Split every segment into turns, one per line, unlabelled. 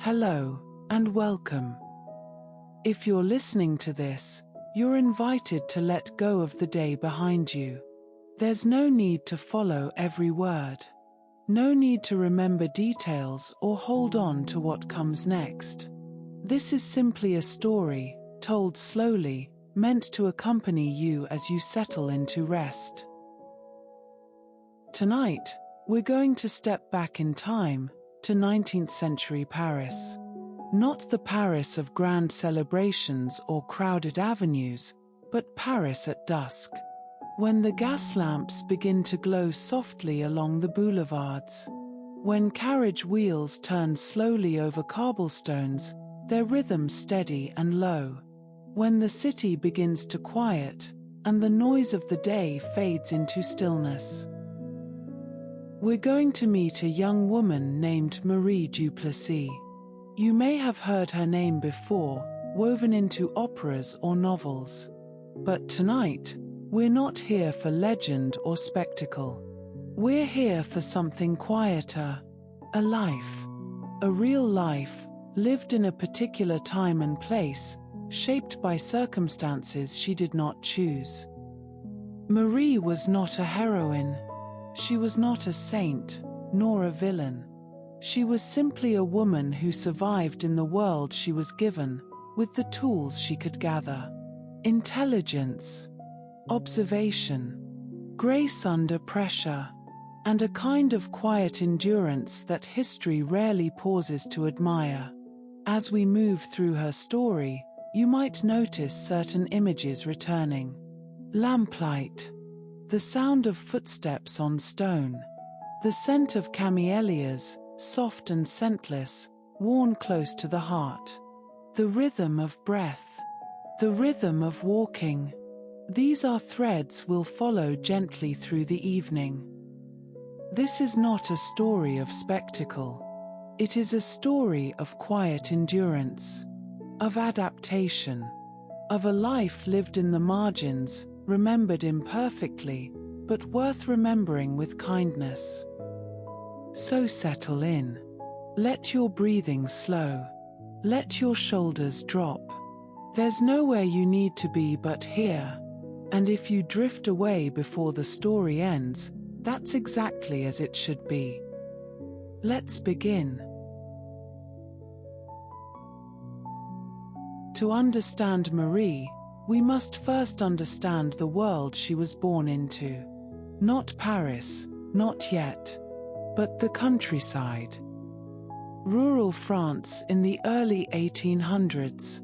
Hello, and welcome. If you're listening to this, you're invited to let go of the day behind you. There's no need to follow every word. No need to remember details or hold on to what comes next. This is simply a story, told slowly, meant to accompany you as you settle into rest. Tonight, we're going to step back in time to 19th century Paris. Not the Paris of grand celebrations or crowded avenues, but Paris at dusk. When the gas lamps begin to glow softly along the boulevards. When carriage wheels turn slowly over cobblestones, their rhythm steady and low. When the city begins to quiet, and the noise of the day fades into stillness. We're going to meet a young woman named Marie Duplessis. You may have heard her name before, woven into operas or novels. But tonight, we're not here for legend or spectacle. We're here for something quieter. A life. A real life, lived in a particular time and place, shaped by circumstances she did not choose. Marie was not a heroine. She was not a saint, nor a villain. She was simply a woman who survived in the world she was given, with the tools she could gather. Intelligence, observation, grace under pressure, and a kind of quiet endurance that history rarely pauses to admire. As we move through her story, you might notice certain images returning. Lamplight. The sound of footsteps on stone. The scent of camellias, soft and scentless, worn close to the heart. The rhythm of breath. The rhythm of walking. These are threads we'll follow gently through the evening. This is not a story of spectacle. It is a story of quiet endurance, of adaptation, of a life lived in the margins, remembered imperfectly, but worth remembering with kindness. So settle in. Let your breathing slow. Let your shoulders drop. There's nowhere you need to be but here. And if you drift away before the story ends, that's exactly as it should be. Let's begin. To understand Marie, we must first understand the world she was born into. Not Paris, not yet, but the countryside. Rural France in the early 1800s.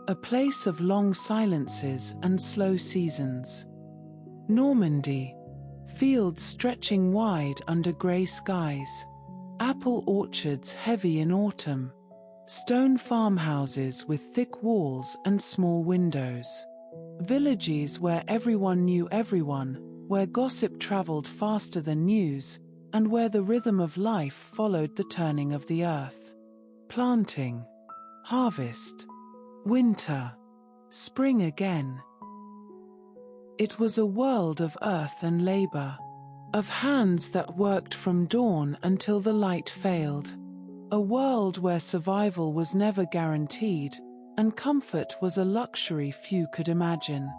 A place of long silences and slow seasons. Normandy. Fields stretching wide under grey skies. Apple orchards heavy in autumn. Stone farmhouses with thick walls and small windows. Villages where everyone knew everyone, where gossip traveled faster than news, and where the rhythm of life followed the turning of the earth. Planting. Harvest. Winter. Spring again. It was a world of earth and labor, of hands that worked from dawn until the light failed. A world where survival was never guaranteed, and comfort was a luxury few could imagine.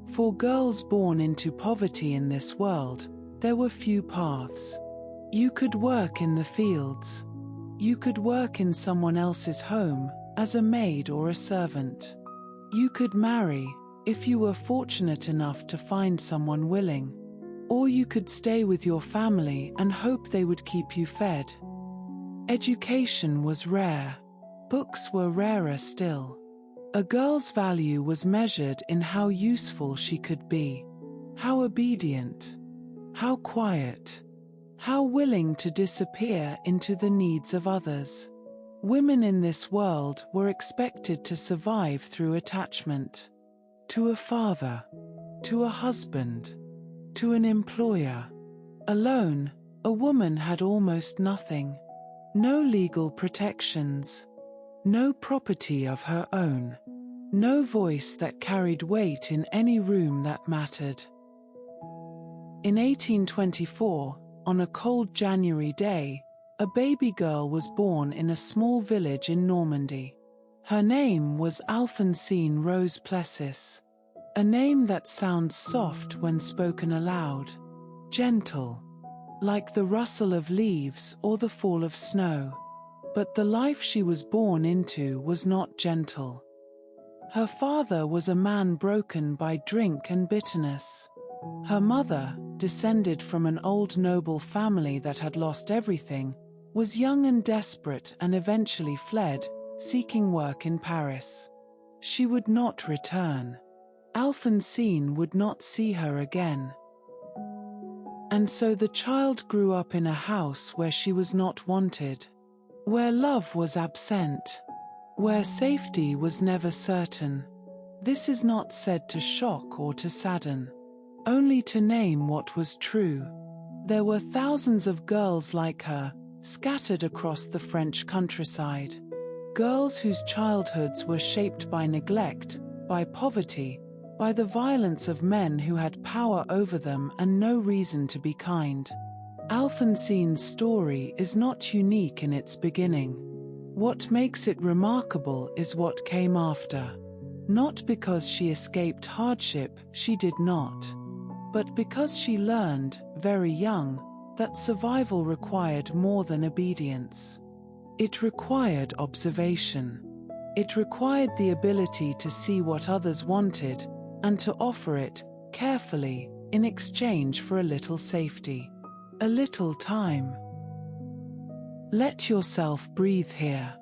For girls born into poverty in this world, there were few paths. You could work in the fields. You could work in someone else's home, as a maid or a servant. You could marry, if you were fortunate enough to find someone willing. Or you could stay with your family and hope they would keep you fed. Education was rare. Books were rarer still. A girl's value was measured in how useful she could be, how obedient, how quiet, how willing to disappear into the needs of others. Women in this world were expected to survive through attachment. To a father, to a husband, to an employer. Alone, a woman had almost nothing. No legal protections. No property of her own. No voice that carried weight in any room that mattered. In 1824, on a cold January day, a baby girl was born in a small village in Normandy. Her name was Alphonsine Rose Plessis, a name that sounds soft when spoken aloud, gentle, like the rustle of leaves or the fall of snow. But the life she was born into was not gentle. Her father was a man broken by drink and bitterness. Her mother, descended from an old noble family that had lost everything, was young and desperate and eventually fled, seeking work in Paris. She would not return. Alphonsine would not see her again. And so the child grew up in a house where she was not wanted, where love was absent, where safety was never certain. This is not said to shock or to sadden, only to name what was true. There were thousands of girls like her, scattered across the French countryside. Girls whose childhoods were shaped by neglect, by poverty, by the violence of men who had power over them and no reason to be kind. Alphonsine's story is not unique in its beginning. What makes it remarkable is what came after. Not because she escaped hardship, she did not. But because she learned, very young, that survival required more than obedience. It required observation. It required the ability to see what others wanted, and to offer it, carefully, in exchange for a little safety. A little time. Let yourself breathe here.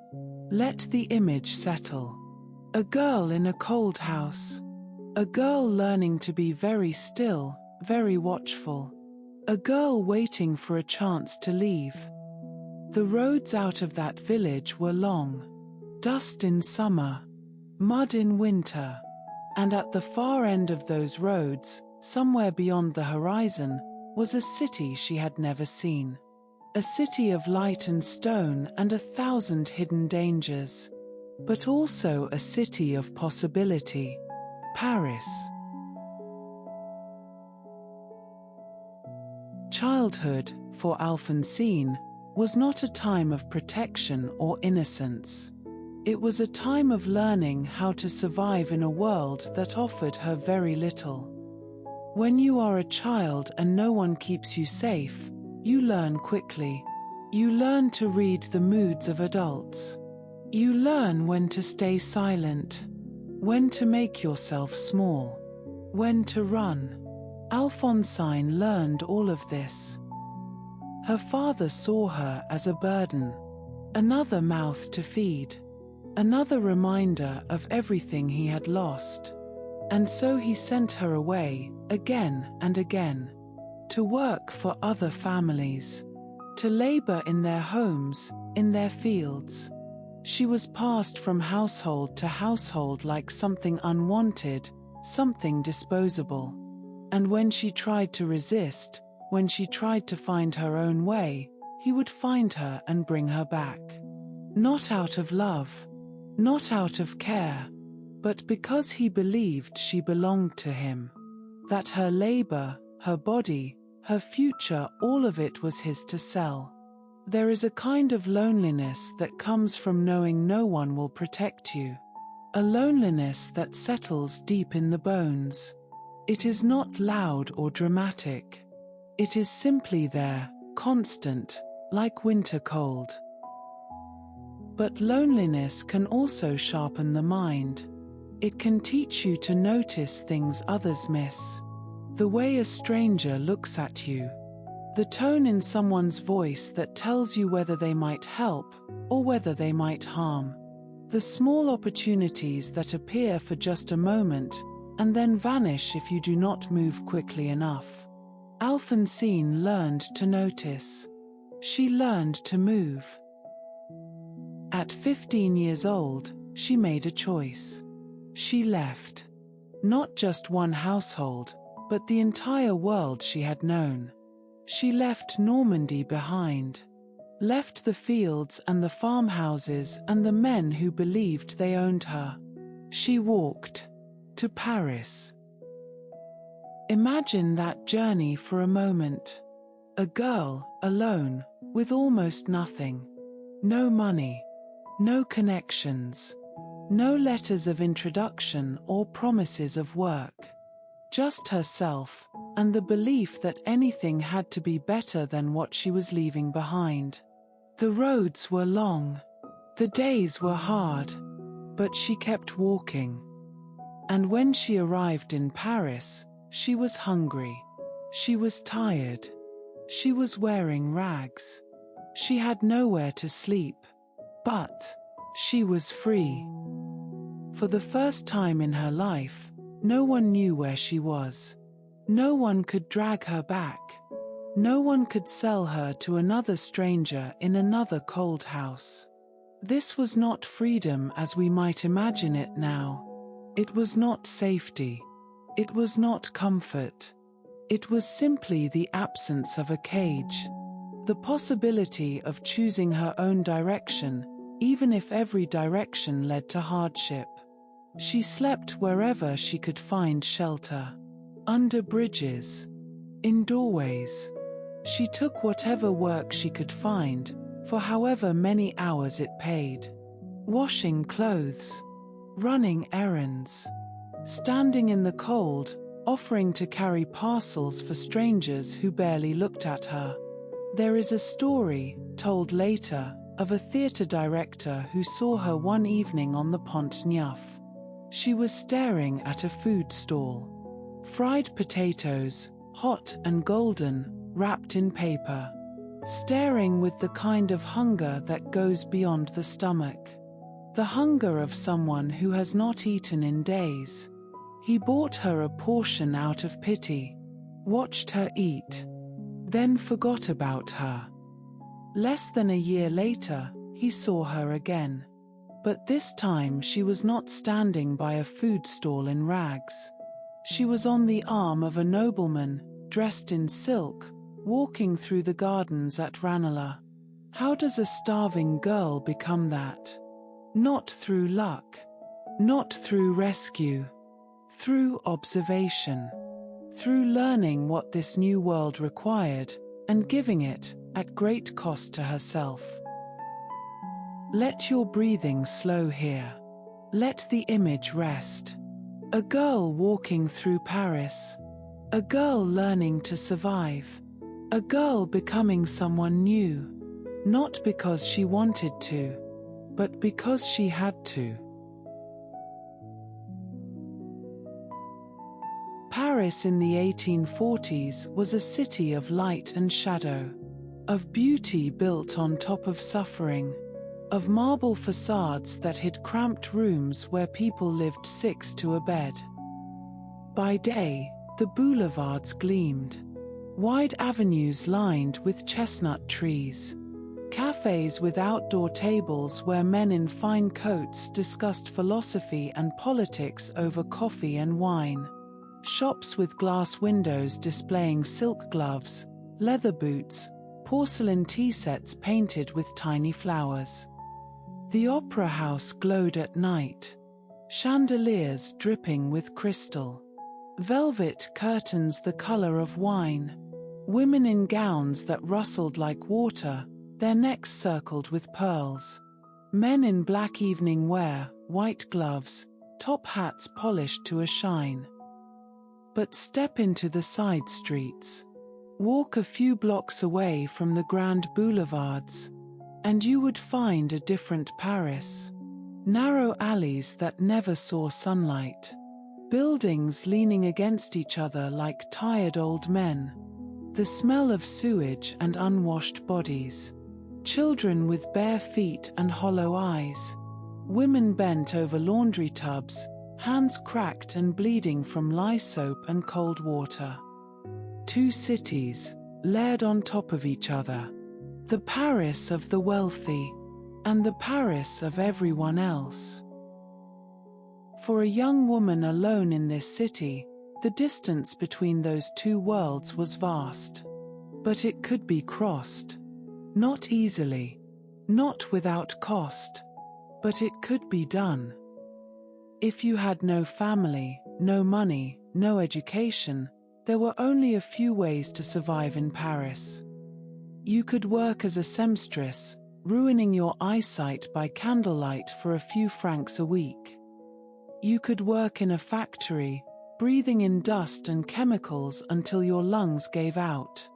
Let the image settle. A girl in a cold house. A girl learning to be very still, very watchful. A girl waiting for a chance to leave. The roads out of that village were long. Dust in summer, mud in winter. And at the far end of those roads, somewhere beyond the horizon, was a city she had never seen. A city of light and stone and 1,000 hidden dangers. But also a city of possibility. Paris. Childhood, for Alphonsine, was not a time of protection or innocence. It was a time of learning how to survive in a world that offered her very little. When you are a child and no one keeps you safe, you learn quickly. You learn to read the moods of adults. You learn when to stay silent, when to make yourself small, when to run. Alphonsine learned all of this. Her father saw her as a burden, another mouth to feed. Another reminder of everything he had lost. And so he sent her away, again and again, to work for other families, to labor in their homes, in their fields. She was passed from household to household like something unwanted, something disposable. And when she tried to resist, when she tried to find her own way, he would find her and bring her back. Not out of love, not out of care, but because he believed she belonged to him. That her labor, her body, her future, all of it was his to sell. There is a kind of loneliness that comes from knowing no one will protect you. A loneliness that settles deep in the bones. It is not loud or dramatic. It is simply there, constant, like winter cold. But loneliness can also sharpen the mind. It can teach you to notice things others miss. The way a stranger looks at you. The tone in someone's voice that tells you whether they might help or whether they might harm. The small opportunities that appear for just a moment and then vanish if you do not move quickly enough. Alphonsine learned to notice. She learned to move. At 15 years old, she made a choice. She left. Not just one household, but the entire world she had known. She left Normandy behind. Left the fields and the farmhouses and the men who believed they owned her. She walked to Paris. Imagine that journey for a moment. A girl, alone, with almost nothing. No money, no connections, no letters of introduction or promises of work. Just herself, and the belief that anything had to be better than what she was leaving behind. The roads were long. The days were hard. But she kept walking. And when she arrived in Paris, she was hungry. She was tired. She was wearing rags. She had nowhere to sleep. But she was free. For the first time in her life, no one knew where she was. No one could drag her back. No one could sell her to another stranger in another cold house. This was not freedom as we might imagine it now. It was not safety. It was not comfort. It was simply the absence of a cage. The possibility of choosing her own direction, even if every direction led to hardship. She slept wherever she could find shelter. Under bridges. In doorways. She took whatever work she could find, for however many hours it paid. Washing clothes. Running errands. Standing in the cold, offering to carry parcels for strangers who barely looked at her. There is a story, told later, of a theatre director who saw her one evening on the Pont Neuf. She was staring at a food stall. Fried potatoes, hot and golden, wrapped in paper. Staring with the kind of hunger that goes beyond the stomach. The hunger of someone who has not eaten in days. He bought her a portion out of pity. Watched her eat. Then forgot about her. Less than a year later, he saw her again. But this time she was not standing by a food stall in rags. She was on the arm of a nobleman, dressed in silk, walking through the gardens at Ranelagh. How does a starving girl become that? Not through luck. Not through rescue. Through observation. Through learning what this new world required, and giving it, at great cost to herself. Let your breathing slow here. Let the image rest. A girl walking through Paris. A girl learning to survive. A girl becoming someone new. Not because she wanted to, but because she had to. Paris in the 1840s was a city of light and shadow, of beauty built on top of suffering, of marble facades that hid cramped rooms where people lived six to a bed. By day, the boulevards gleamed. Wide avenues lined with chestnut trees. Cafes with outdoor tables where men in fine coats discussed philosophy and politics over coffee and wine. Shops with glass windows displaying silk gloves, leather boots, porcelain tea sets painted with tiny flowers. The opera house glowed at night. Chandeliers dripping with crystal. Velvet curtains the color of wine. Women in gowns that rustled like water, their necks circled with pearls. Men in black evening wear, white gloves, top hats polished to a shine. But step into the side streets. Walk a few blocks away from the grand boulevards, and you would find a different Paris. Narrow alleys that never saw sunlight. Buildings leaning against each other like tired old men. The smell of sewage and unwashed bodies. Children with bare feet and hollow eyes. Women bent over laundry tubs, hands cracked and bleeding from lye soap and cold water. Two cities, layered on top of each other. The Paris of the wealthy, and the Paris of everyone else. For a young woman alone in this city, the distance between those two worlds was vast. But it could be crossed. Not easily, not without cost, but it could be done. If you had no family, no money, no education, there were only a few ways to survive in Paris. You could work as a seamstress, ruining your eyesight by candlelight for a few francs a week. You could work in a factory, breathing in dust and chemicals until your lungs gave out.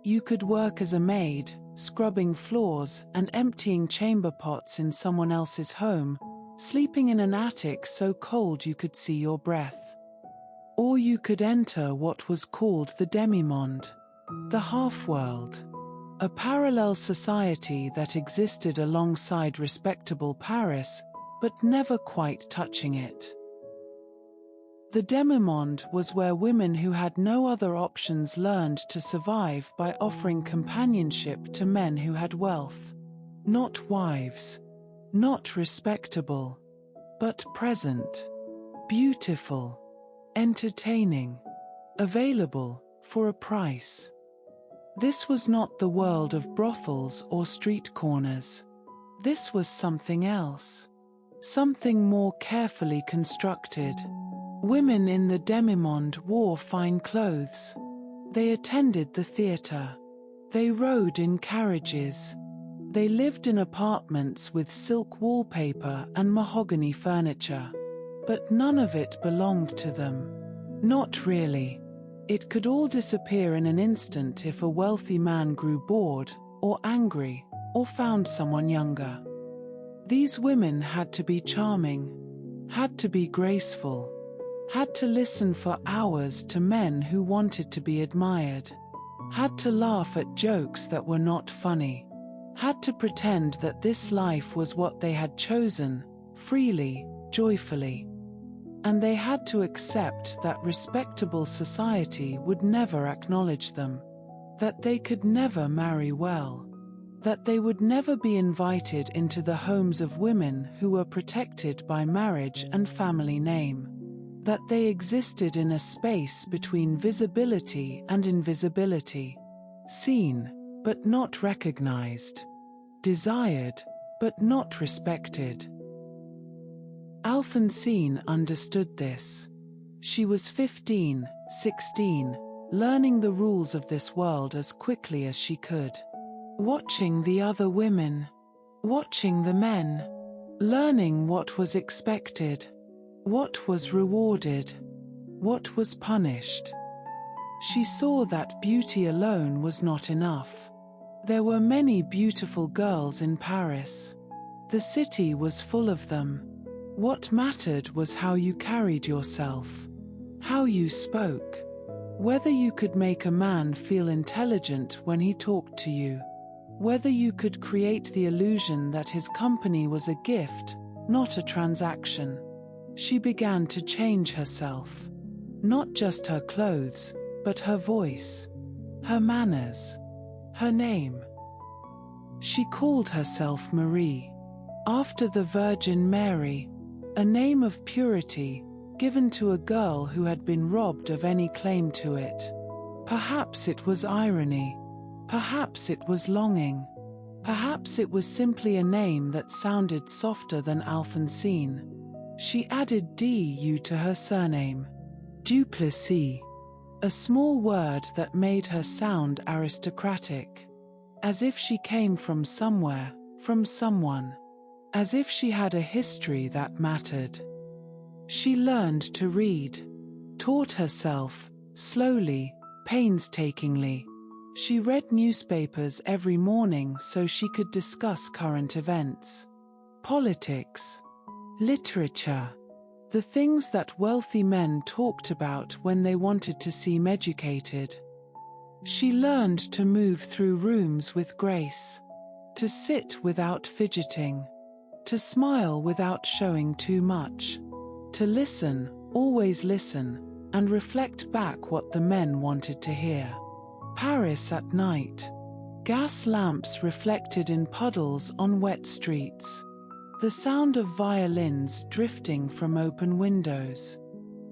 You could work as a maid, scrubbing floors and emptying chamber pots in someone else's home, sleeping in an attic so cold you could see your breath. Or you could enter what was called the demi-monde, the half-world, a parallel society that existed alongside respectable Paris, but never quite touching it. The demi-monde was where women who had no other options learned to survive by offering companionship to men who had wealth. Not wives. Not respectable. But present. Beautiful. Entertaining. Available, for a price. This was not the world of brothels or street corners. This was something else. Something more carefully constructed. Women in the demi-monde wore fine clothes. They attended the theatre. They rode in carriages. They lived in apartments with silk wallpaper and mahogany furniture. But none of it belonged to them. Not really. It could all disappear in an instant if a wealthy man grew bored, or angry, or found someone younger. These women had to be charming, had to be graceful, had to listen for hours to men who wanted to be admired, had to laugh at jokes that were not funny, had to pretend that this life was what they had chosen, freely, joyfully. And they had to accept that respectable society would never acknowledge them, that they could never marry well, that they would never be invited into the homes of women who were protected by marriage and family name, that they existed in a space between visibility and invisibility, seen but not recognized, desired but not respected. Alphonsine understood this. She was 15, 16, learning the rules of this world as quickly as she could. Watching the other women, watching the men, learning what was expected, what was rewarded, what was punished. She saw that beauty alone was not enough. There were many beautiful girls in Paris. The city was full of them. What mattered was how you carried yourself, how you spoke, whether you could make a man feel intelligent when he talked to you, whether you could create the illusion that his company was a gift, not a transaction. She began to change herself. Not just her clothes, but her voice, her manners, her name. She called herself Marie, after the Virgin Mary, a name of purity, given to a girl who had been robbed of any claim to it. Perhaps it was irony. Perhaps it was longing. Perhaps it was simply a name that sounded softer than Alphonsine. She added du to her surname, Duplessis, a small word that made her sound aristocratic, as if she came from somewhere, from someone. As if she had a history that mattered. She learned to read, taught herself, slowly, painstakingly. She read newspapers every morning so she could discuss current events, politics, literature, the things that wealthy men talked about when they wanted to seem educated. She learned to move through rooms with grace, to sit without fidgeting, to smile without showing too much, to listen, always listen, and reflect back what the men wanted to hear. Paris at night. Gas lamps reflected in puddles on wet streets. The sound of violins drifting from open windows.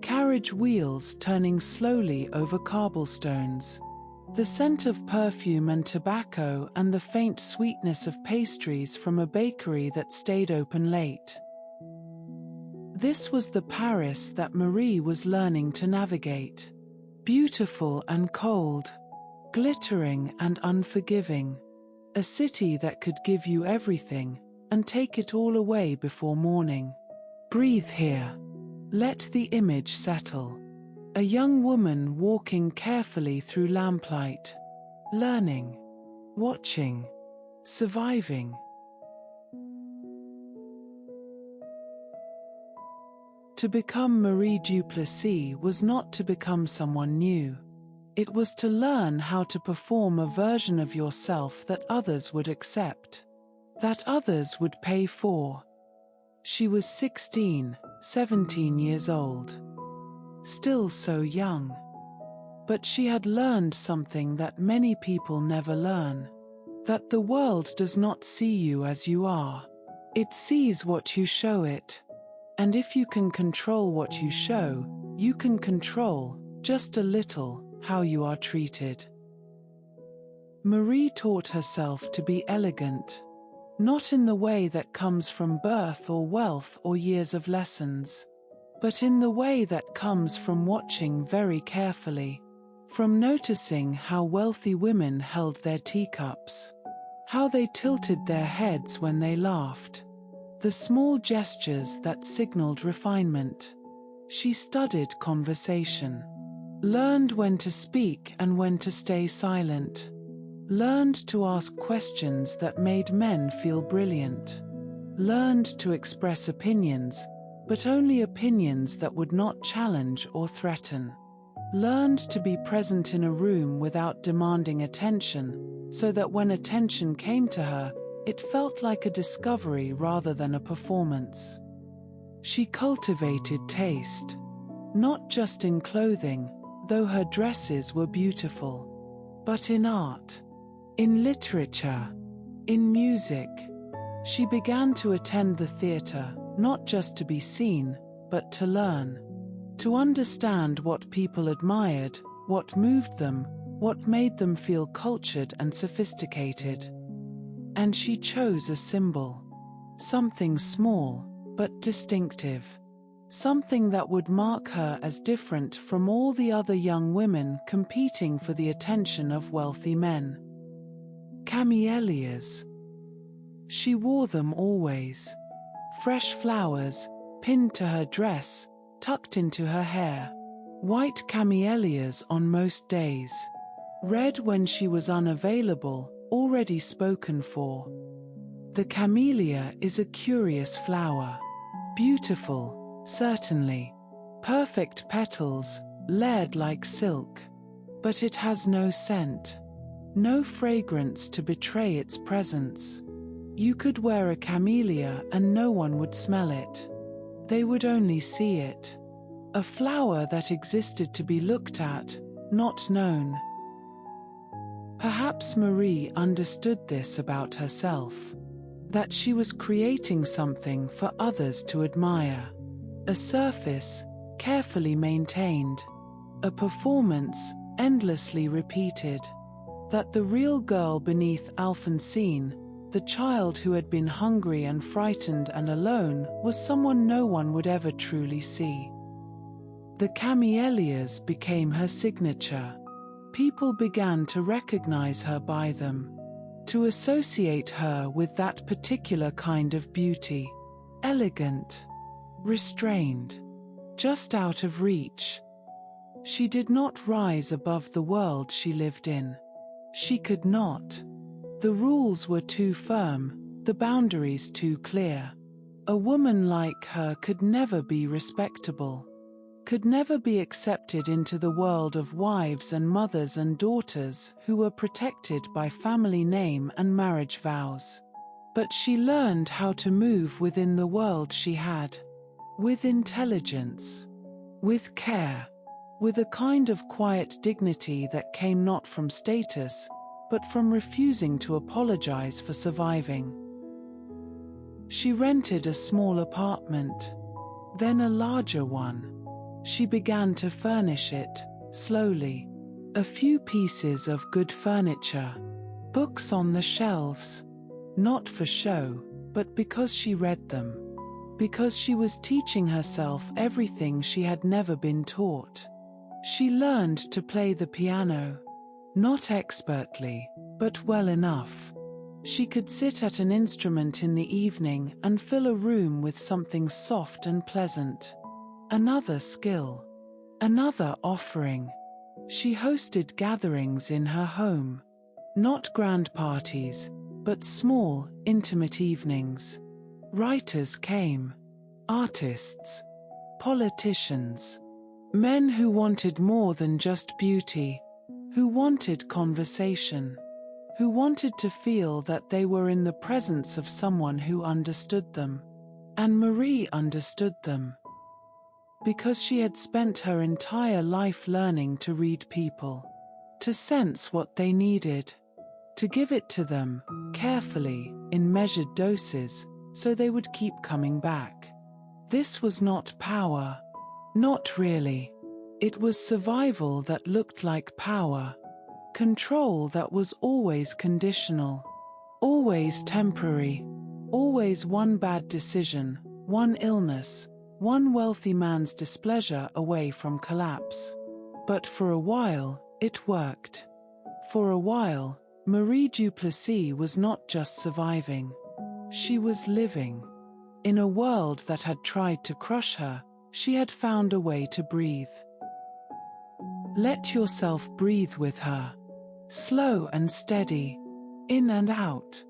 Carriage wheels turning slowly over cobblestones. The scent of perfume and tobacco and the faint sweetness of pastries from a bakery that stayed open late. This was the Paris that Marie was learning to navigate. Beautiful and cold. glittering and unforgiving. A city that could give you everything and take it all away before morning. Breathe here. Let the image settle. A young woman walking carefully through lamplight. Learning. Watching. Surviving. To become Marie Duplessis was not to become someone new. It was to learn how to perform a version of yourself that others would accept, that others would pay for. She was 16, 17 years old. Still so young. But she had learned something that many people never learn. That the world does not see you as you are. It sees what you show it. And if you can control what you show, you can control, just a little, how you are treated. Marie taught herself to be elegant. Not in the way that comes from birth or wealth or years of lessons, but in the way that comes from watching very carefully, from noticing how wealthy women held their teacups, how they tilted their heads when they laughed, the small gestures that signaled refinement. She studied conversation, learned when to speak and when to stay silent, learned to ask questions that made men feel brilliant, learned to express opinions, but only opinions that would not challenge or threaten, learned to be present in a room without demanding attention, so that when attention came to her, it felt like a discovery rather than a performance. She cultivated taste, not just in clothing, though her dresses were beautiful, but in art, in literature, in music. She began to attend the theater, not just to be seen, but to learn, to understand what people admired, what moved them, what made them feel cultured and sophisticated. And she chose a symbol, something small, but distinctive, something that would mark her as different from all the other young women competing for the attention of wealthy men. Camellias. She wore them always. Fresh flowers, pinned to her dress, tucked into her hair. White camellias on most days. Red when she was unavailable, already spoken for. The camellia is a curious flower. Beautiful, certainly. Perfect petals, layered like silk. But it has no scent. No fragrance to betray its presence. You could wear a camellia and no one would smell it. They would only see it. A flower that existed to be looked at, not known. Perhaps Marie understood this about herself, that she was creating something for others to admire. A surface, carefully maintained. A performance, endlessly repeated. That the real girl beneath Alphonsine, the child who had been hungry and frightened and alone, was someone no one would ever truly see. The camellias became her signature. People began to recognize her by them, to associate her with that particular kind of beauty, elegant, restrained, just out of reach. She did not rise above the world she lived in. She could not. The rules were too firm, the boundaries too clear. A woman like her could never be respectable, could never be accepted into the world of wives and mothers and daughters who were protected by family name and marriage vows. But she learned how to move within the world she had, with intelligence, with care, with a kind of quiet dignity that came not from status, but from refusing to apologize for surviving. She rented a small apartment, then a larger one. She began to furnish it, slowly. A few pieces of good furniture, books on the shelves, not for show, but because she read them, because she was teaching herself everything she had never been taught. She learned to play the piano, Not expertly, but well enough. She could sit at an instrument in the evening and fill a room with something soft and pleasant. Another skill. Another offering. She hosted gatherings in her home. Not grand parties, but small, intimate evenings. Writers came. Artists. Politicians. Men who wanted more than just beauty. Who wanted conversation. Who wanted to feel that they were in the presence of someone who understood them. And Marie understood them. Because she had spent her entire life learning to read people. To sense what they needed. To give it to them, carefully, in measured doses, so they would keep coming back. This was not power. Not really. It was survival that looked like power. Control that was always conditional. Always temporary. Always one bad decision, one illness, one wealthy man's displeasure away from collapse. But for a while, it worked. For a while, Marie Duplessis was not just surviving. She was living. In a world that had tried to crush her, she had found a way to breathe. Let yourself breathe with her. Slow and steady, in and out.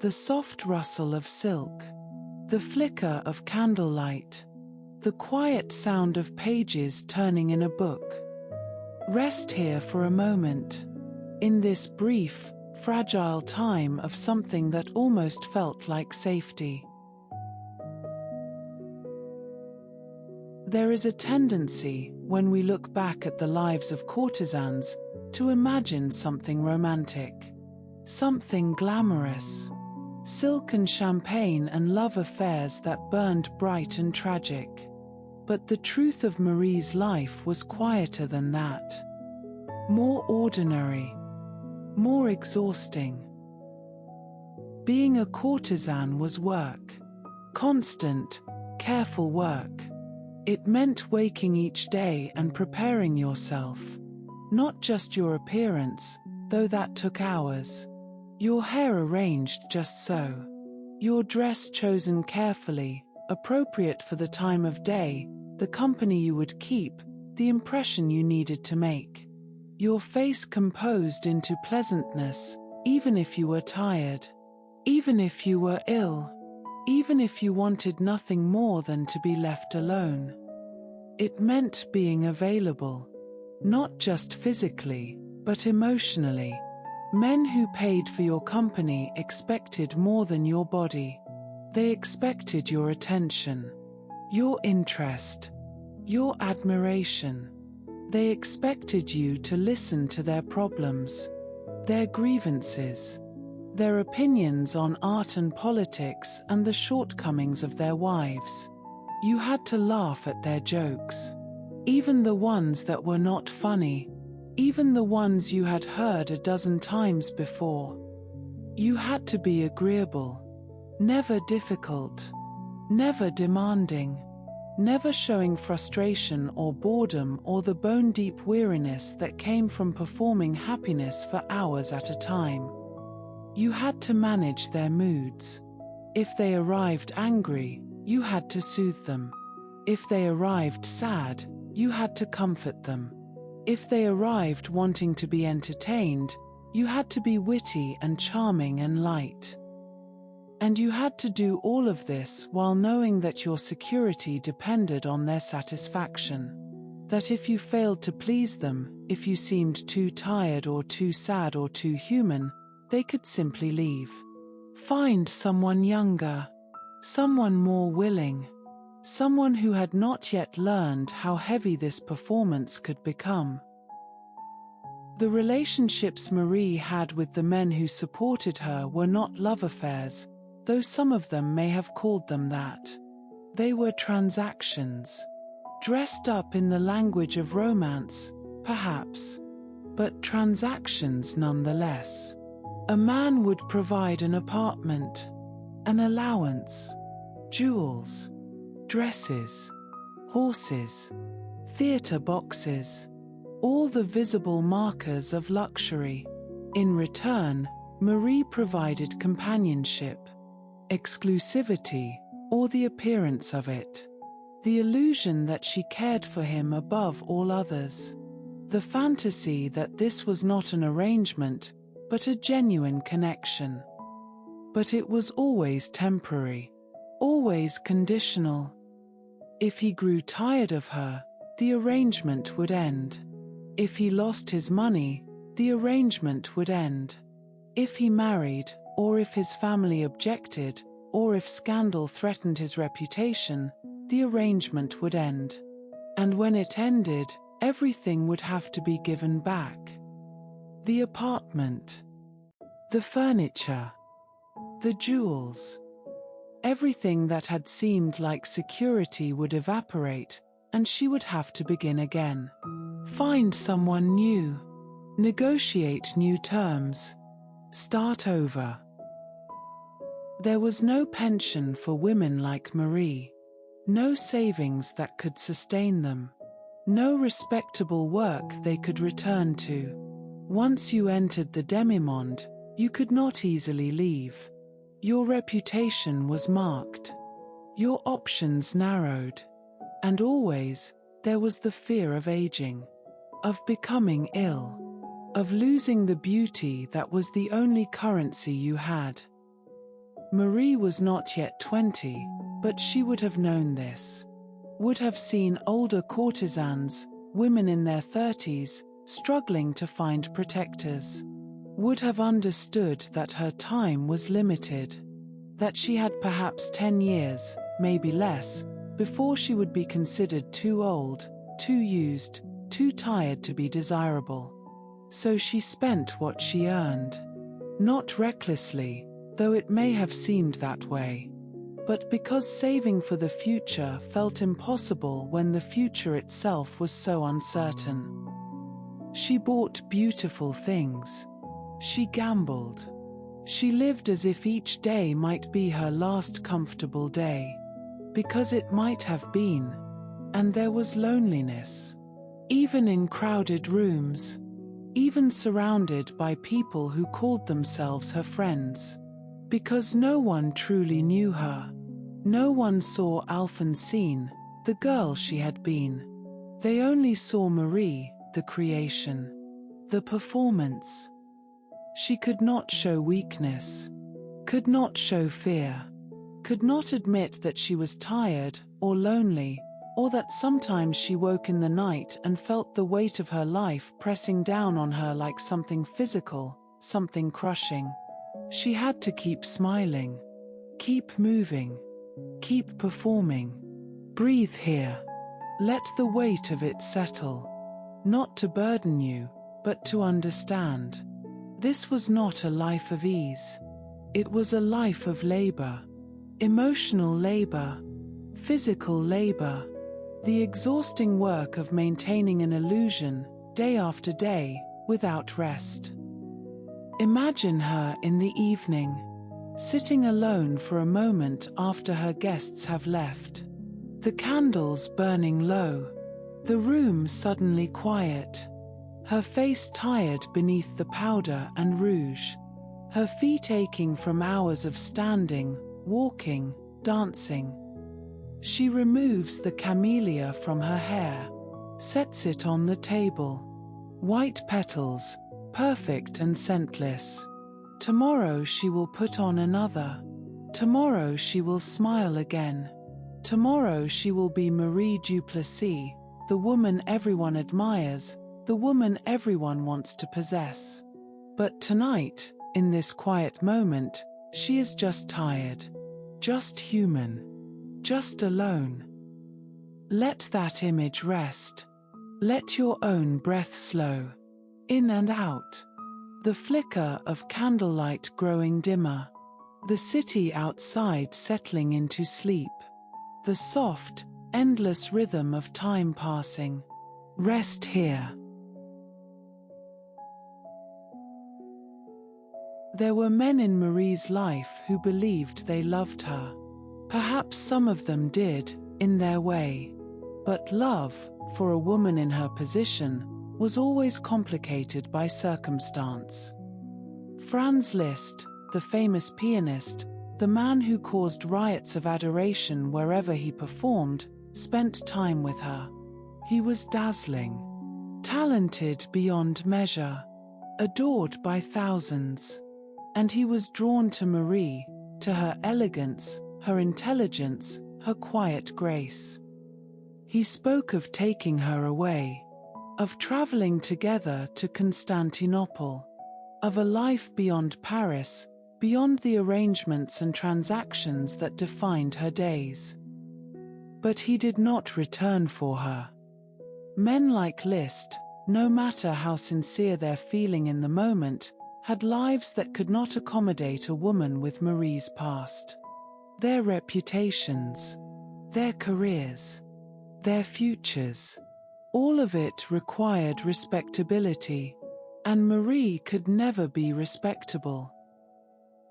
The soft rustle of silk. The flicker of candlelight. The quiet sound of pages turning in a book. Rest here for a moment. In this brief, fragile time of something that almost felt like safety. There is a tendency, when we look back at the lives of courtesans, to imagine something romantic. Something glamorous. Silk and champagne and love affairs that burned bright and tragic. But the truth of Marie's life was quieter than that. More ordinary. More exhausting. Being a courtesan was work. Constant, careful work. It meant waking each day and preparing yourself. Not just your appearance, though that took hours. Your hair arranged just so. Your dress chosen carefully, appropriate for the time of day, the company you would keep, the impression you needed to make. Your face composed into pleasantness, even if you were tired. Even if you were ill. Even if you wanted nothing more than to be left alone. It meant being available. Not just physically, but emotionally. Men who paid for your company expected more than your body. They expected your attention, your interest, your admiration. They expected you to listen to their problems, their grievances, their opinions on art and politics and the shortcomings of their wives. You had to laugh at their jokes. Even the ones that were not funny. Even the ones you had heard a dozen times before. You had to be agreeable. Never difficult. Never demanding. Never showing frustration or boredom or the bone-deep weariness that came from performing happiness for hours at a time. You had to manage their moods. If they arrived angry, you had to soothe them. If they arrived sad, you had to comfort them. If they arrived wanting to be entertained, you had to be witty and charming and light. And you had to do all of this while knowing that your security depended on their satisfaction. That if you failed to please them, if you seemed too tired or too sad or too human, they could simply leave. Find someone younger. Someone more willing. Someone who had not yet learned how heavy this performance could become. The relationships Marie had with the men who supported her were not love affairs, though some of them may have called them that. They were transactions. Dressed up in the language of romance, perhaps. But transactions nonetheless. A man would provide an apartment, an allowance, jewels, dresses, horses, theatre boxes. all the visible markers of luxury. In return, Marie provided companionship, exclusivity, or the appearance of it. The illusion that she cared for him above all others. The fantasy that this was not an arrangement, but a genuine connection. But it was always temporary, always conditional. If he grew tired of her, the arrangement would end. If he lost his money, the arrangement would end. If he married, or if his family objected, or if scandal threatened his reputation, the arrangement would end. And when it ended, everything would have to be given back. The apartment, the furniture, the jewels. Everything that had seemed like security would evaporate, and she would have to begin again. Find someone new. Negotiate new terms. Start over. There was no pension for women like Marie. No savings that could sustain them. No respectable work they could return to. Once you entered the demi-monde, you could not easily leave. Your reputation was marked. Your options narrowed. And always, there was the fear of aging, of becoming ill, of losing the beauty that was the only currency you had. Marie was not yet 20, but she would have known this. Would have seen older courtesans, women in their 30s, struggling to find protectors. Would have understood that her time was limited. That she had perhaps 10 years, maybe less, before she would be considered too old, too used, too tired to be desirable. So she spent what she earned. Not recklessly, though it may have seemed that way. But because saving for the future felt impossible when the future itself was so uncertain. She bought beautiful things. She gambled. She lived as if each day might be her last comfortable day. Because it might have been. And there was loneliness. Even in crowded rooms. Even surrounded by people who called themselves her friends. Because no one truly knew her. No one saw Alphonsine, the girl she had been. They only saw Marie, the creation. The performance. She could not show weakness. Could not show fear. Could not admit that she was tired, or lonely, or that sometimes she woke in the night and felt the weight of her life pressing down on her like something physical, something crushing. She had to keep smiling. Keep moving. Keep performing. Breathe here. Let the weight of it settle. Not to burden you, but to understand. This was not a life of ease. It was a life of labor. Emotional labor. Physical labor. The exhausting work of maintaining an illusion, day after day, without rest. Imagine her in the evening, sitting alone for a moment after her guests have left. The candles burning low. The room suddenly quiet. Her face tired beneath the powder and rouge. Her feet aching from hours of standing, walking, dancing. She removes the camellia from her hair, sets it on the table. White petals, perfect and scentless. Tomorrow she will put on another. Tomorrow she will smile again. Tomorrow she will be Marie Duplessis, the woman everyone admires, the woman everyone wants to possess. But tonight, in this quiet moment, she is just tired. Just human. Just alone. Let that image rest. Let your own breath slow. In and out. The flicker of candlelight growing dimmer. The city outside settling into sleep. The soft, endless rhythm of time passing. Rest here. There were men in Marie's life who believed they loved her. Perhaps some of them did, in their way. But love, for a woman in her position, was always complicated by circumstance. Franz Liszt, the famous pianist, the man who caused riots of adoration wherever he performed, spent time with her. He was dazzling, talented beyond measure, adored by thousands. And he was drawn to Marie, to her elegance, her intelligence, her quiet grace. He spoke of taking her away, of traveling together to Constantinople, of a life beyond Paris, beyond the arrangements and transactions that defined her days. But he did not return for her. Men like Liszt, no matter how sincere their feeling in the moment, had lives that could not accommodate a woman with Marie's past. Their reputations, their careers, their futures, all of it required respectability, and Marie could never be respectable.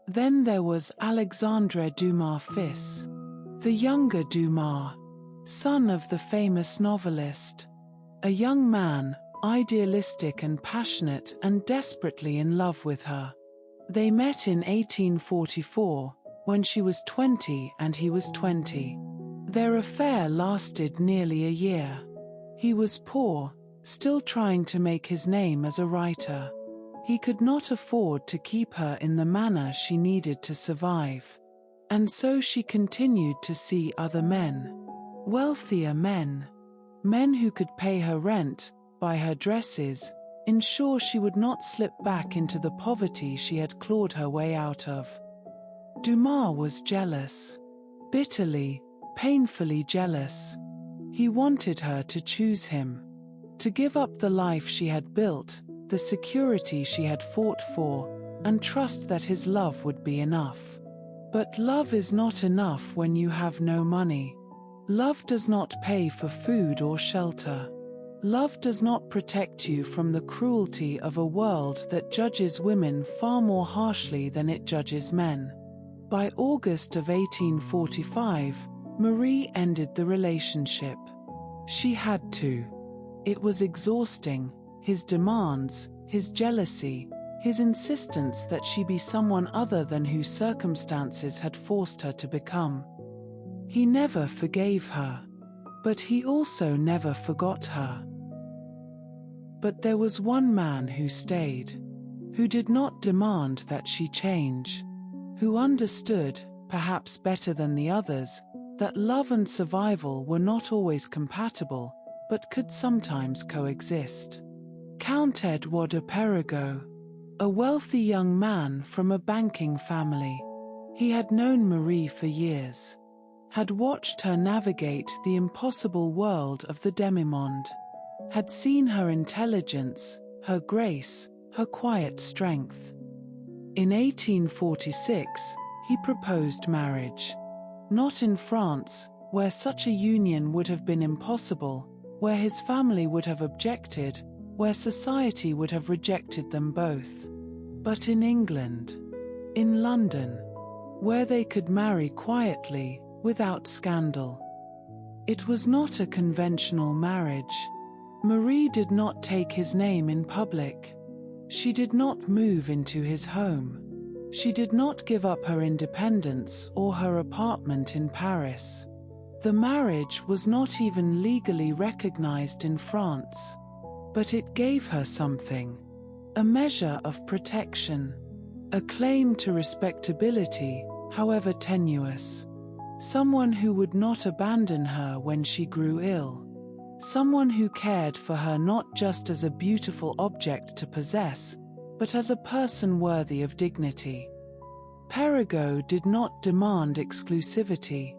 Then there was Alexandre Dumas fils, the younger Dumas, son of the famous novelist, a young man, idealistic and passionate and desperately in love with her. They met in 1844, when she was 20 and he was 20. Their affair lasted nearly a year. He was poor, still trying to make his name as a writer. He could not afford to keep her in the manner she needed to survive. And so she continued to see other men. Wealthier men. Men who could pay her rent, buy her dresses, ensure she would not slip back into the poverty she had clawed her way out of. Dumas was jealous. Bitterly, painfully jealous. He wanted her to choose him. To give up the life she had built, the security she had fought for, and trust that his love would be enough. But love is not enough when you have no money. Love does not pay for food or shelter. Love does not protect you from the cruelty of a world that judges women far more harshly than it judges men. By August of 1845, Marie ended the relationship. She had to. It was exhausting, his demands, his jealousy, his insistence that she be someone other than who circumstances had forced her to become. He never forgave her, but he also never forgot her. But there was one man who stayed, who did not demand that she change, who understood, perhaps better than the others, that love and survival were not always compatible, but could sometimes coexist. Count Edouard de Perregaux, a wealthy young man from a banking family. He had known Marie for years, had watched her navigate the impossible world of the demi-monde, had seen her intelligence, her grace, her quiet strength. In 1846, he proposed marriage. Not in France, where such a union would have been impossible, where his family would have objected, where society would have rejected them both. But in England, in London, where they could marry quietly, without scandal. It was not a conventional marriage. Marie did not take his name in public. She did not move into his home. She did not give up her independence or her apartment in Paris. The marriage was not even legally recognized in France. But it gave her something. A measure of protection. A claim to respectability, however tenuous. Someone who would not abandon her when she grew ill. Someone who cared for her not just as a beautiful object to possess, but as a person worthy of dignity. Perregaux did not demand exclusivity.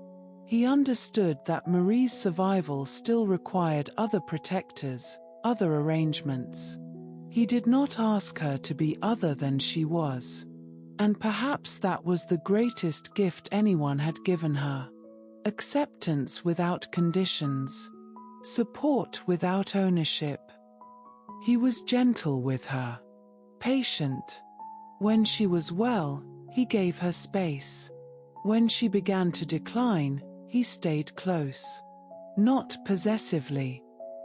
He understood that Marie's survival still required other protectors, other arrangements. He did not ask her to be other than she was. And perhaps that was the greatest gift anyone had given her. Acceptance without conditions. Support without ownership. He was gentle with her. Patient. When she was well, he gave her space. When she began to decline, he stayed close. Not possessively,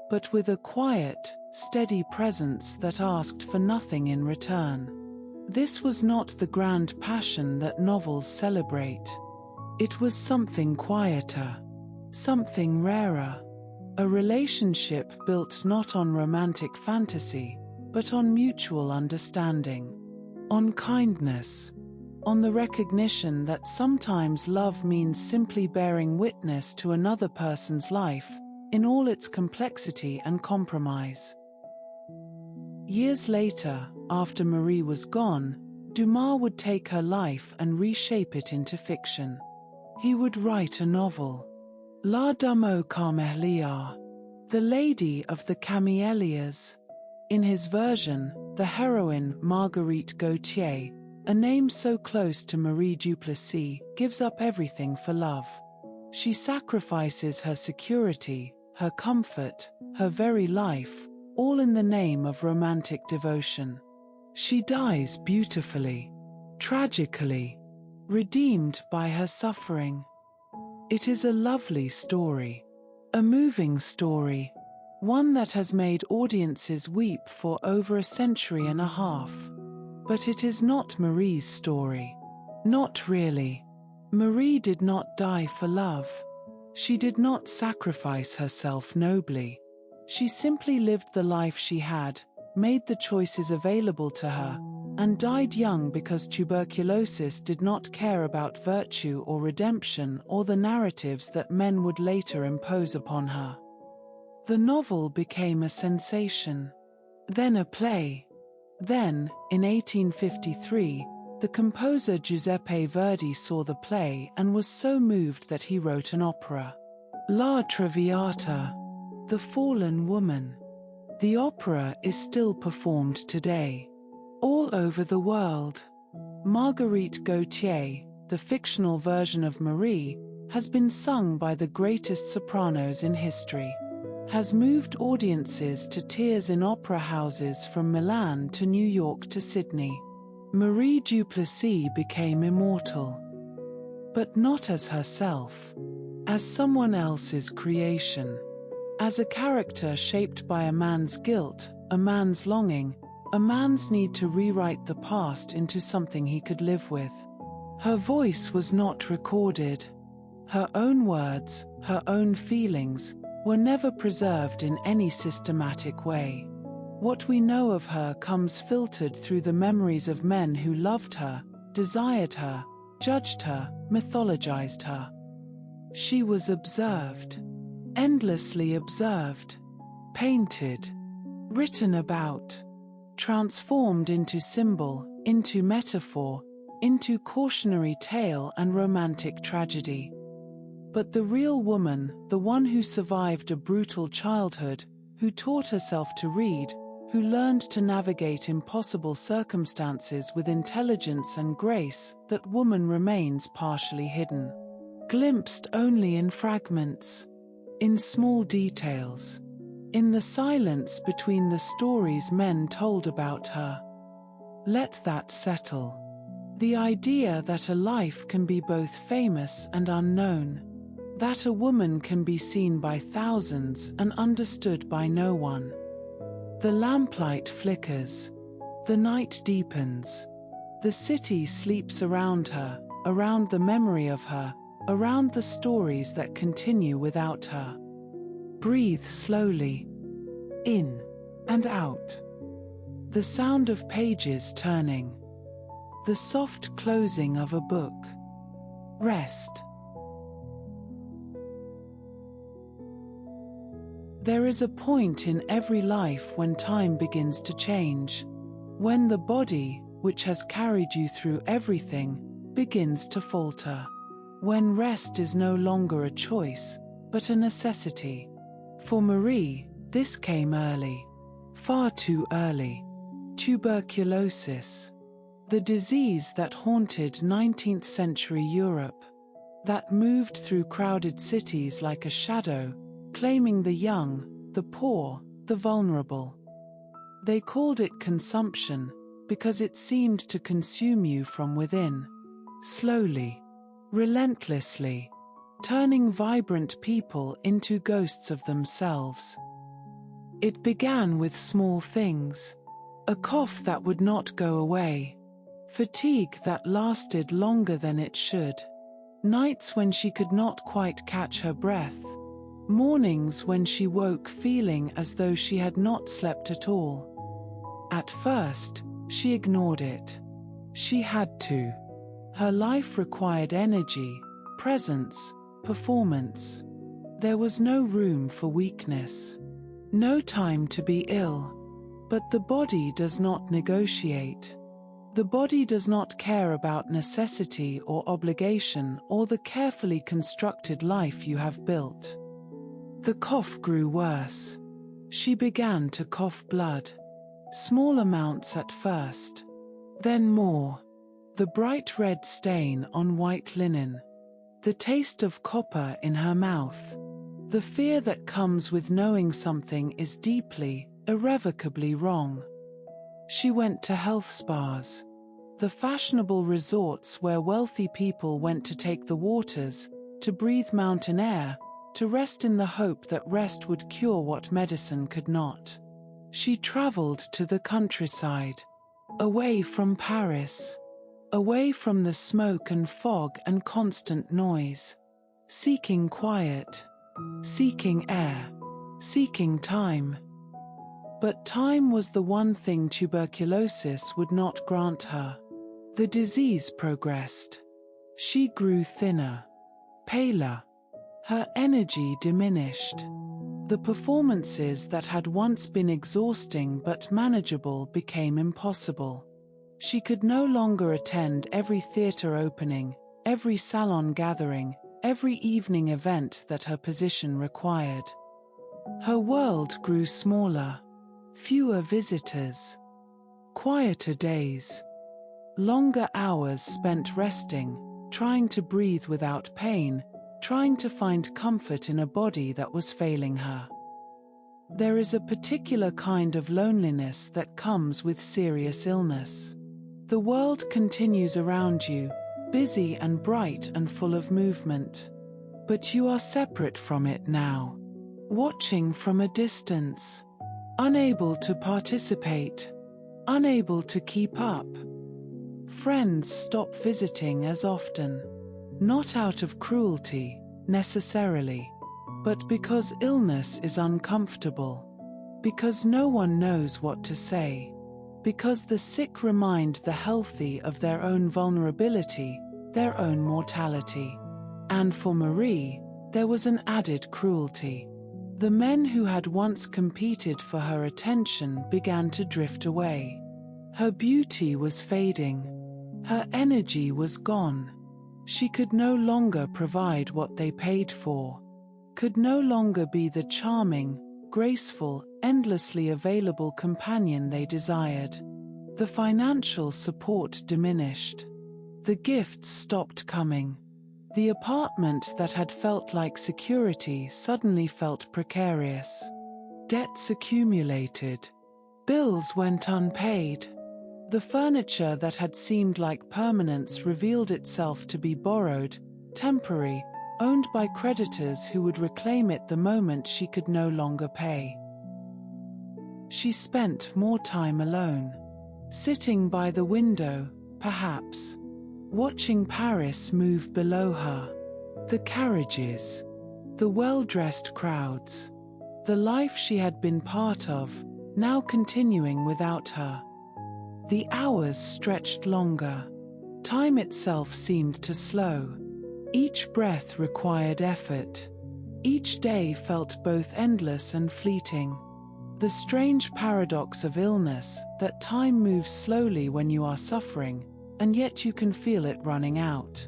but with a quiet, steady presence that asked for nothing in return. This was not the grand passion that novels celebrate. It was something quieter, something rarer, a relationship built not on romantic fantasy, but on mutual understanding, on kindness, on the recognition that sometimes love means simply bearing witness to another person's life, in all its complexity and compromise. Years later, after Marie was gone, Dumas would take her life and reshape it into fiction. He would write a novel, La Dame aux Camélias, The Lady of the Camélias. In his version, the heroine, Marguerite Gautier, a name so close to Marie Duplessis, gives up everything for love. She sacrifices her security, her comfort, her very life, all in the name of romantic devotion. She dies beautifully, tragically, redeemed by her suffering. It is a lovely story, a moving story, one that has made audiences weep for over a century and a half. But it is not Marie's story. Not really. Marie did not die for love. She did not sacrifice herself nobly. She simply lived the life she had, made the choices available to her, and died young because tuberculosis did not care about virtue or redemption or the narratives that men would later impose upon her. The novel became a sensation, then a play. Then, in 1853, the composer Giuseppe Verdi saw the play and was so moved that he wrote an opera, La Traviata, The Fallen Woman. The opera is still performed today, all over the world. Marguerite Gautier, the fictional version of Marie, has been sung by the greatest sopranos in history, has moved audiences to tears in opera houses from Milan to New York to Sydney. Marie Duplessis became immortal, but not as herself, as someone else's creation, as a character shaped by a man's guilt, a man's longing, a man's need to rewrite the past into something he could live with. Her voice was not recorded. Her own words, her own feelings, were never preserved in any systematic way. What we know of her comes filtered through the memories of men who loved her, desired her, judged her, mythologized her. She was observed, endlessly observed, painted, written about, transformed into symbol, into metaphor, into cautionary tale and romantic tragedy. But the real woman, the one who survived a brutal childhood, who taught herself to read, who learned to navigate impossible circumstances with intelligence and grace, that woman remains partially hidden, glimpsed only in fragments, in small details, in the silence between the stories men told about her. Let that settle. The idea that a life can be both famous and unknown, that a woman can be seen by thousands and understood by no one. The lamplight flickers, the night deepens, the city sleeps around her, around the memory of her, around the stories that continue without her. Breathe slowly, in and out. The sound of pages turning, the soft closing of a book. Rest. There is a point in every life when time begins to change, when the body, which has carried you through everything, begins to falter, when rest is no longer a choice, but a necessity. For Marie, this came early, far too early. Tuberculosis, the disease that haunted 19th century Europe, that moved through crowded cities like a shadow, claiming the young, the poor, the vulnerable. They called it consumption because it seemed to consume you from within, slowly, relentlessly, turning vibrant people into ghosts of themselves. It began with small things. A cough that would not go away. Fatigue that lasted longer than it should. Nights when she could not quite catch her breath. Mornings when she woke feeling as though she had not slept at all. At first, she ignored it. She had to. Her life required energy, presence, performance. There was no room for weakness. No time to be ill. But the body does not negotiate. The body does not care about necessity or obligation or the carefully constructed life you have built. The cough grew worse. She began to cough blood. Small amounts at first. Then more. The bright red stain on white linen. The taste of copper in her mouth. The fear that comes with knowing something is deeply, irrevocably wrong. She went to health spas. The fashionable resorts where wealthy people went to take the waters, to breathe mountain air, to rest in the hope that rest would cure what medicine could not. She traveled to the countryside, away from Paris, away from the smoke and fog and constant noise, seeking quiet, seeking air, seeking time. But time was the one thing tuberculosis would not grant her. The disease progressed. She grew thinner, paler. Her energy diminished. The performances that had once been exhausting but manageable became impossible. She could no longer attend every theater opening, every salon gathering, every evening event that her position required. Her world grew smaller. Fewer visitors. Quieter days. Longer hours spent resting, trying to breathe without pain, trying to find comfort in a body that was failing her. There is a particular kind of loneliness that comes with serious illness. The world continues around you, busy and bright and full of movement. But you are separate from it now, watching from a distance, unable to participate, unable to keep up. Friends stop visiting as often, not out of cruelty, necessarily, but because illness is uncomfortable, because no one knows what to say, because the sick remind the healthy of their own vulnerability, their own mortality. And for Marie, there was an added cruelty. The men who had once competed for her attention began to drift away. Her beauty was fading. Her energy was gone. She could no longer provide what they paid for, could no longer be the charming, graceful, endlessly available companion they desired. The financial support diminished. The gifts stopped coming. The apartment that had felt like security suddenly felt precarious. Debts accumulated. Bills went unpaid. The furniture that had seemed like permanence revealed itself to be borrowed, temporary, owned by creditors who would reclaim it the moment she could no longer pay. She spent more time alone, sitting by the window, perhaps, watching Paris move below her. The carriages, the well-dressed crowds, the life she had been part of, now continuing without her. The hours stretched longer. Time itself seemed to slow. Each breath required effort. Each day felt both endless and fleeting. The strange paradox of illness, that time moves slowly when you are suffering, and yet you can feel it running out.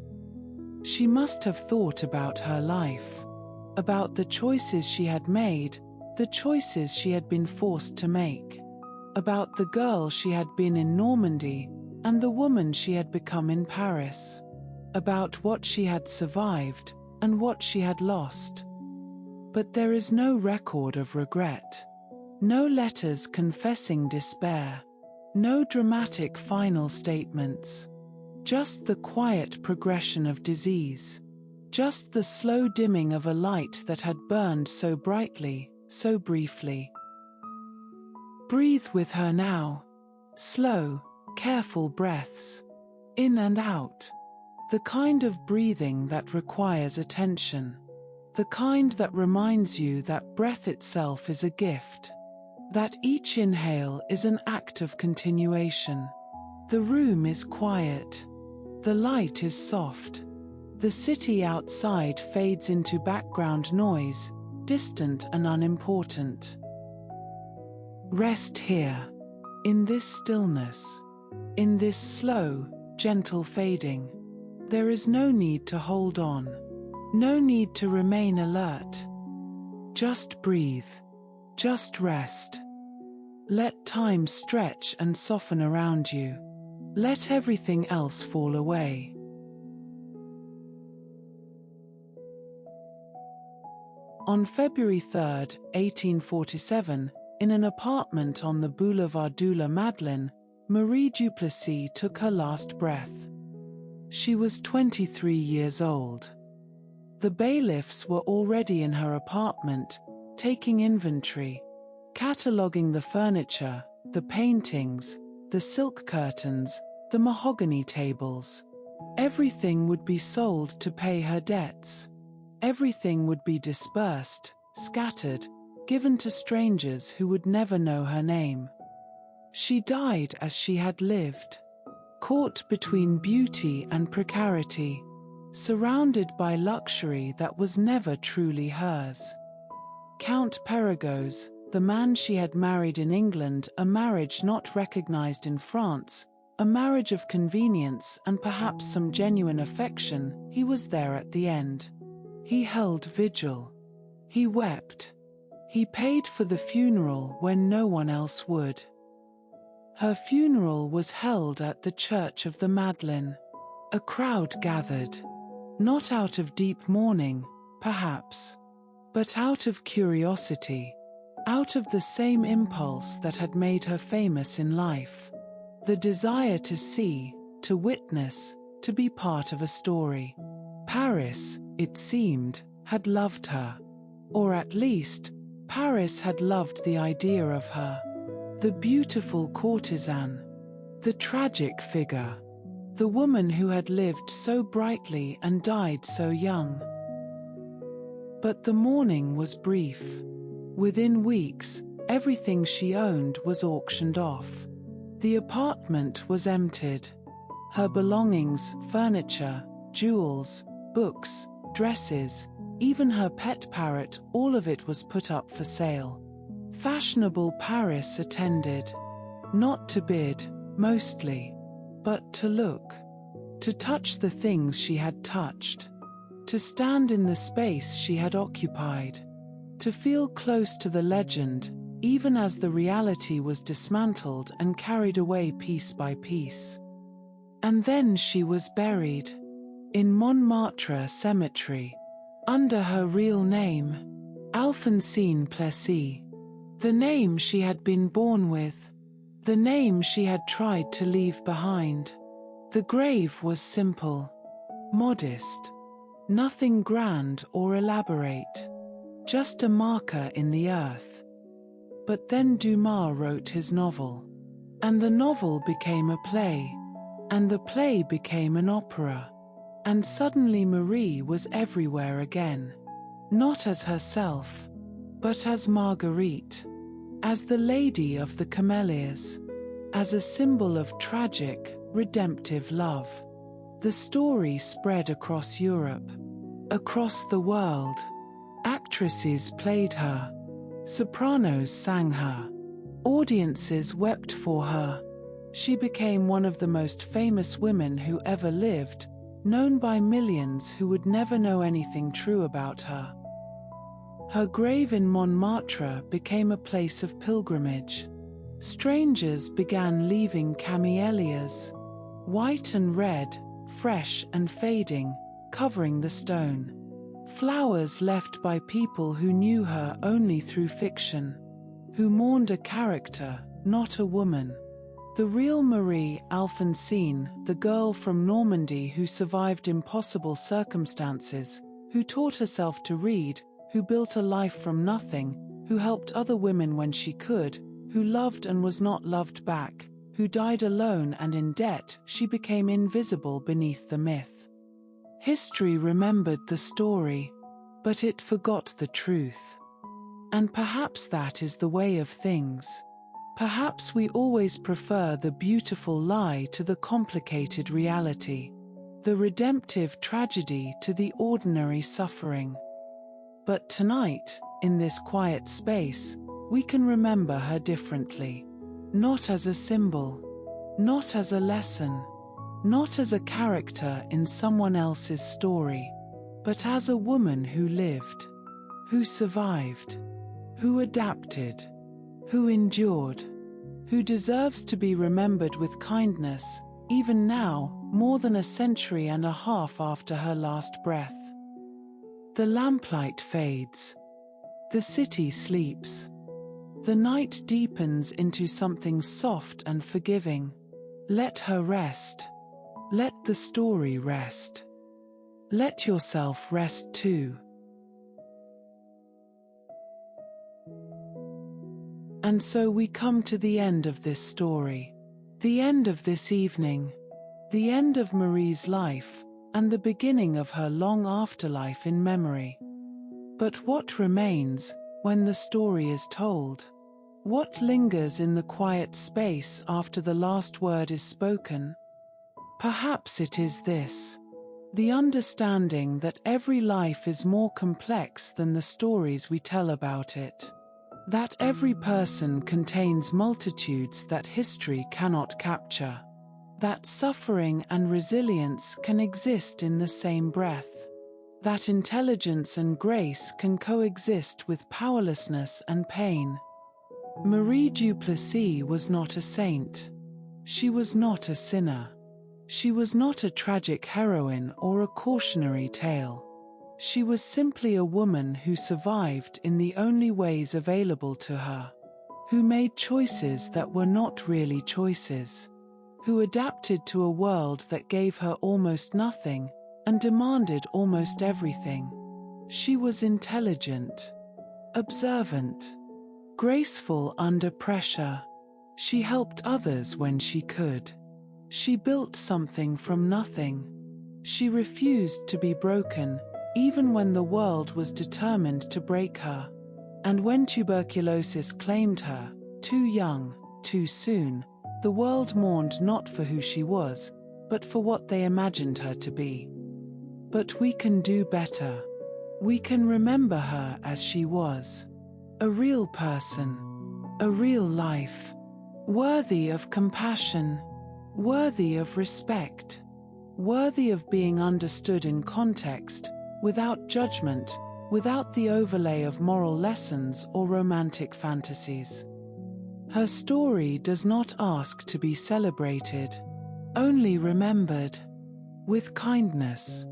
She must have thought about her life, about the choices she had made, the choices she had been forced to make, about the girl she had been in Normandy and the woman she had become in Paris, about what she had survived and what she had lost. But there is no record of regret, no letters confessing despair, no dramatic final statements, just the quiet progression of disease, just the slow dimming of a light that had burned so brightly, so briefly. Breathe with her now. Slow, careful breaths. In and out. The kind of breathing that requires attention. The kind that reminds you that breath itself is a gift. That each inhale is an act of continuation. The room is quiet. The light is soft. The city outside fades into background noise, distant and unimportant. Rest here. In this stillness. In this slow, gentle fading. There is no need to hold on. No need to remain alert. Just breathe. Just rest. Let time stretch and soften around you. Let everything else fall away. On February 3, 1847, in an apartment on the Boulevard de la Madeleine, Marie Duplessis took her last breath. She was 23 years old. The bailiffs were already in her apartment, taking inventory, cataloguing the furniture, the paintings, the silk curtains, the mahogany tables. Everything would be sold to pay her debts. Everything would be dispersed, scattered, given to strangers who would never know her name. She died as she had lived, caught between beauty and precarity, surrounded by luxury that was never truly hers. Count Perregaux, the man she had married in England, a marriage not recognized in France, a marriage of convenience and perhaps some genuine affection, he was there at the end. He held vigil. He wept. He paid for the funeral when no one else would. Her funeral was held at the Church of the Madeleine. A crowd gathered, not out of deep mourning, perhaps, but out of curiosity, out of the same impulse that had made her famous in life, the desire to see, to witness, to be part of a story. Paris, it seemed, had loved her. Or at least, Paris had loved the idea of her. The beautiful courtesan. The tragic figure. The woman who had lived so brightly and died so young. But the mourning was brief. Within weeks, everything she owned was auctioned off. The apartment was emptied. Her belongings, furniture, jewels, books, dresses, even her pet parrot, all of it was put up for sale. Fashionable Paris attended. Not to bid, mostly, but to look. To touch the things she had touched. To stand in the space she had occupied. To feel close to the legend, even as the reality was dismantled and carried away piece by piece. And then she was buried. In Montmartre Cemetery. Under her real name. Alphonsine Plessis. The name she had been born with. The name she had tried to leave behind. The grave was simple. Modest. Nothing grand or elaborate. Just a marker in the earth. But then Dumas wrote his novel. And the novel became a play. And the play became an opera. And suddenly Marie was everywhere again. Not as herself, but as Marguerite. As the Lady of the Camellias. As a symbol of tragic, redemptive love. The story spread across Europe. Across the world. Actresses played her. Sopranos sang her. Audiences wept for her. She became one of the most famous women who ever lived, known by millions who would never know anything true about her. Her grave in Montmartre became a place of pilgrimage. Strangers began leaving camellias, white and red, fresh and fading, covering the stone. Flowers left by people who knew her only through fiction, who mourned a character, not a woman. The real Marie Alphonsine, the girl from Normandy who survived impossible circumstances, who taught herself to read, who built a life from nothing, who helped other women when she could, who loved and was not loved back, who died alone and in debt. She became invisible beneath the myth. History remembered the story, but it forgot the truth. And perhaps that is the way of things. Perhaps we always prefer the beautiful lie to the complicated reality, the redemptive tragedy to the ordinary suffering. But tonight, in this quiet space, we can remember her differently. Not as a symbol, not as a lesson, not as a character in someone else's story, but as a woman who lived, who survived, who adapted, who endured, who deserves to be remembered with kindness, even now, more than a century and a half after her last breath. The lamplight fades. The city sleeps. The night deepens into something soft and forgiving. Let her rest. Let the story rest. Let yourself rest too. And so we come to the end of this story, the end of this evening, the end of Marie's life, and the beginning of her long afterlife in memory. But what remains when the story is told? What lingers in the quiet space after the last word is spoken? Perhaps it is this: the understanding that every life is more complex than the stories we tell about it. That every person contains multitudes that history cannot capture. That suffering and resilience can exist in the same breath. That intelligence and grace can coexist with powerlessness and pain. Marie Duplessis was not a saint. She was not a sinner. She was not a tragic heroine or a cautionary tale. She was simply a woman who survived in the only ways available to her, who made choices that were not really choices, who adapted to a world that gave her almost nothing and demanded almost everything. She was intelligent, observant, graceful under pressure. She helped others when she could. She built something from nothing. She refused to be broken, even when the world was determined to break her. And when tuberculosis claimed her, too young, too soon, the world mourned not for who she was, but for what they imagined her to be. But we can do better. We can remember her as she was. A real person. A real life. Worthy of compassion. Worthy of respect. Worthy of being understood in context, without judgment, without the overlay of moral lessons or romantic fantasies. Her story does not ask to be celebrated, only remembered, with kindness,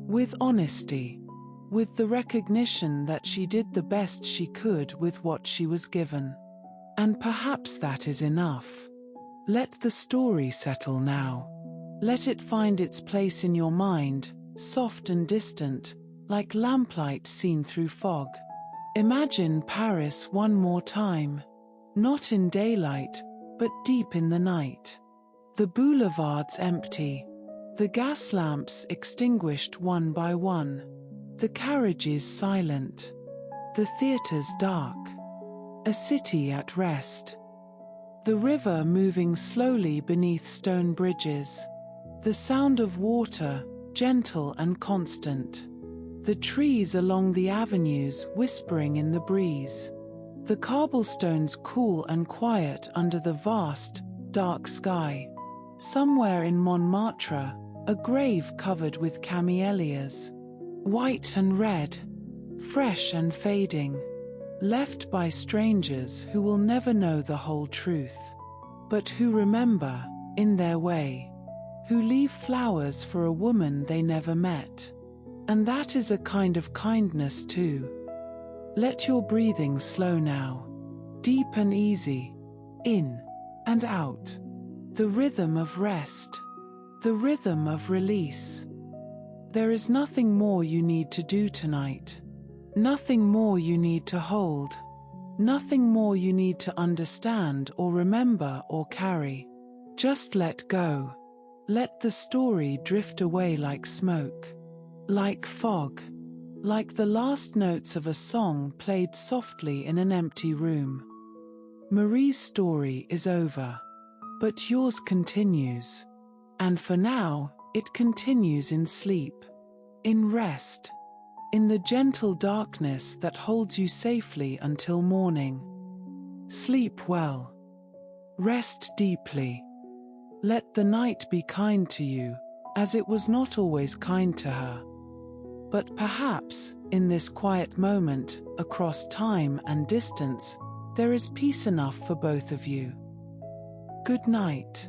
with honesty, with the recognition that she did the best she could with what she was given. And perhaps that is enough. Let the story settle now. Let it find its place in your mind, soft and distant, like lamplight seen through fog. Imagine Paris one more time, not in daylight, but deep in the night. The boulevards empty, the gas lamps extinguished one by one, the carriages silent, the theatres dark, a city at rest. The river moving slowly beneath stone bridges, the sound of water, gentle and constant. The trees along the avenues whispering in the breeze. The cobblestones cool and quiet under the vast, dark sky. Somewhere in Montmartre, a grave covered with camellias. White and red, fresh and fading. Left by strangers who will never know the whole truth, but who remember, in their way. Who leave flowers for a woman they never met. And that is a kind of kindness too. Let your breathing slow now, deep and easy, in and out. The rhythm of rest, the rhythm of release. There is nothing more you need to do tonight. Nothing more you need to hold. Nothing more you need to understand or remember or carry. Just let go. Let the story drift away like smoke, like fog, like the last notes of a song played softly in an empty room. Marie's story is over, but yours continues. And for now, it continues in sleep, in rest, in the gentle darkness that holds you safely until morning. Sleep well. Rest deeply. Let the night be kind to you, as it was not always kind to her. But perhaps, in this quiet moment, across time and distance, there is peace enough for both of you. Good night.